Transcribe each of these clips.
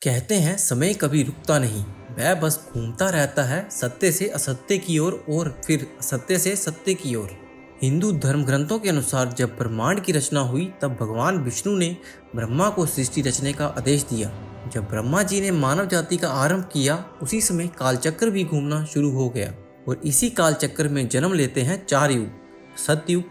कहते हैं समय कभी रुकता नहीं। वह बस घूमता रहता है सत्य से असत्य की ओर और फिर असत्य से सत्य की ओर। हिंदू धर्म ग्रंथों के अनुसार जब ब्रह्मांड की रचना हुई तब भगवान विष्णु ने ब्रह्मा को सृष्टि रचने का आदेश दिया। जब ब्रह्मा जी ने मानव जाति का आरंभ किया उसी समय कालचक्र भी घूमना शुरू हो गया और इसी कालचक्र में जन्म लेते हैं चार युग: सतयुग,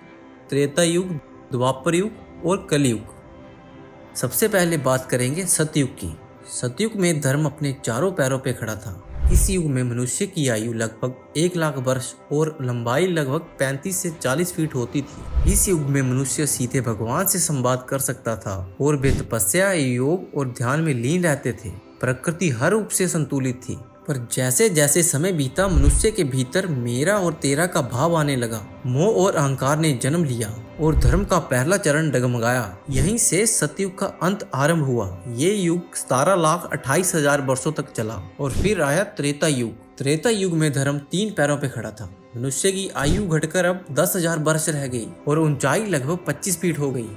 त्रेता युग, द्वापर युग और कलयुग। सबसे पहले बात करेंगे सतयुग की। सतयुग में धर्म अपने चारों पैरों पे खड़ा था। इस युग में मनुष्य की आयु लगभग 1 लाख वर्ष और लंबाई लगभग 35 से 40 फीट होती थी। इस युग में मनुष्य सीधे भगवान से संवाद कर सकता था और वे तपस्या, योग और ध्यान में लीन रहते थे। प्रकृति हर रूप से संतुलित थी। पर जैसे जैसे समय बीता मनुष्य के भीतर मेरा और तेरा का भाव आने लगा। मोह और अहंकार ने जन्म लिया और धर्म का पहला चरण डगमगाया। यहीं से सतयुग का अंत आरंभ हुआ। ये युग 17,28,000 वर्षों तक चला और फिर आया त्रेता युग। त्रेता युग में धर्म 3 पैरों पे खड़ा था। मनुष्य की आयु घटकर अब 10,000 वर्ष रह गई और ऊंचाई लगभग 25 फीट हो गई।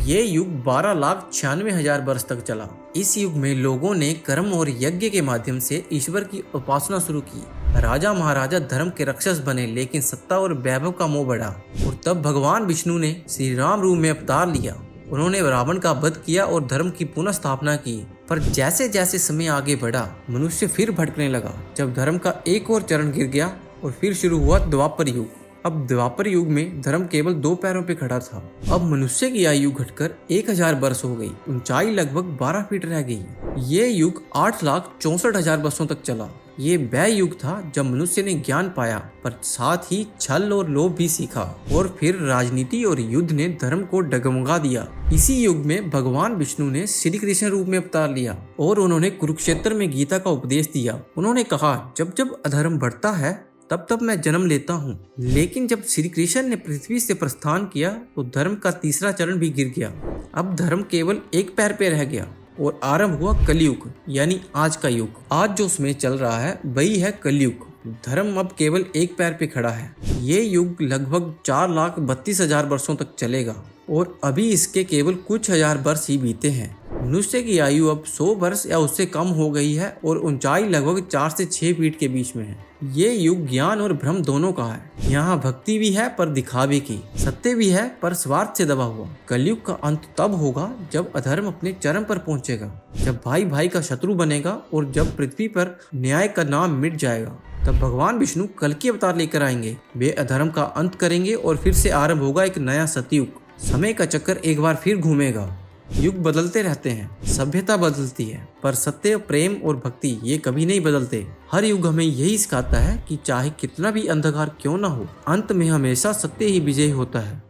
ये युग 12,96,000 वर्ष तक चला। इस युग में लोगों ने कर्म और यज्ञ के माध्यम से ईश्वर की उपासना शुरू की। राजा महाराजा धर्म के रक्षक बने, लेकिन सत्ता और वैभव का मोह बढ़ा और तब भगवान विष्णु ने श्री राम रूप में अवतार लिया। उन्होंने रावण का वध किया और धर्म की पुनः स्थापना की। पर जैसे जैसे समय आगे बढ़ा मनुष्य फिर भटकने लगा। जब धर्म का एक और चरण गिर गया और फिर शुरू हुआ द्वापर युग। अब द्वापर युग में धर्म केवल 2 पैरों पे खड़ा था। अब मनुष्य की आयु घटकर 1,000 वर्ष हो गई। ऊंचाई लगभग 12 फीट रह गई। ये युग 8,64,000 वर्षों तक चला। ये वह युग था जब मनुष्य ने ज्ञान पाया, पर साथ ही छल और लोभ भी सीखा और फिर राजनीति और युद्ध ने धर्म को डगमगा दिया। इसी युग में भगवान विष्णु ने श्री कृष्ण रूप में अवतार लिया और उन्होंने कुरुक्षेत्र में गीता का उपदेश दिया। उन्होंने कहा, जब जब अधर्म बढ़ता है तब तब मैं जन्म लेता हूँ। लेकिन जब श्री कृष्ण ने पृथ्वी से प्रस्थान किया तो धर्म का तीसरा चरण भी गिर गया। अब धर्म केवल एक पैर पे रह गया और आरंभ हुआ कलयुग, यानी आज का युग। आज जो समय चल रहा है वही है कलयुग। धर्म अब केवल एक पैर पे खड़ा है। ये युग लगभग 4,32,000 वर्षों तक चलेगा और अभी इसके केवल कुछ हजार वर्ष ही बीते हैं। मनुष्य की आयु अब 100 वर्ष या उससे कम हो गई है और ऊंचाई लगभग 4 से 6 फीट के बीच में है। ये युग ज्ञान और भ्रम दोनों का है। यहाँ भक्ति भी है पर दिखावे की, सत्य भी है पर स्वार्थ से दबा हुआ। कलयुग का अंत तब होगा जब अधर्म अपने चरम पर पहुंचेगा, जब भाई भाई का शत्रु बनेगा और जब पृथ्वी पर न्याय का नाम मिट जाएगा। तब भगवान विष्णु कल की अवतार लेकर आएंगे। वे अधर्म का अंत करेंगे और फिर से आरंभ होगा एक नया सतयुग। समय का चक्कर एक बार फिर घूमेगा। युग बदलते रहते हैं, सभ्यता बदलती है, पर सत्य, प्रेम और भक्ति ये कभी नहीं बदलते। हर युग हमें यही सिखाता है कि चाहे कितना भी अंधकार क्यों ना हो, अंत में हमेशा सत्य ही विजय होता है।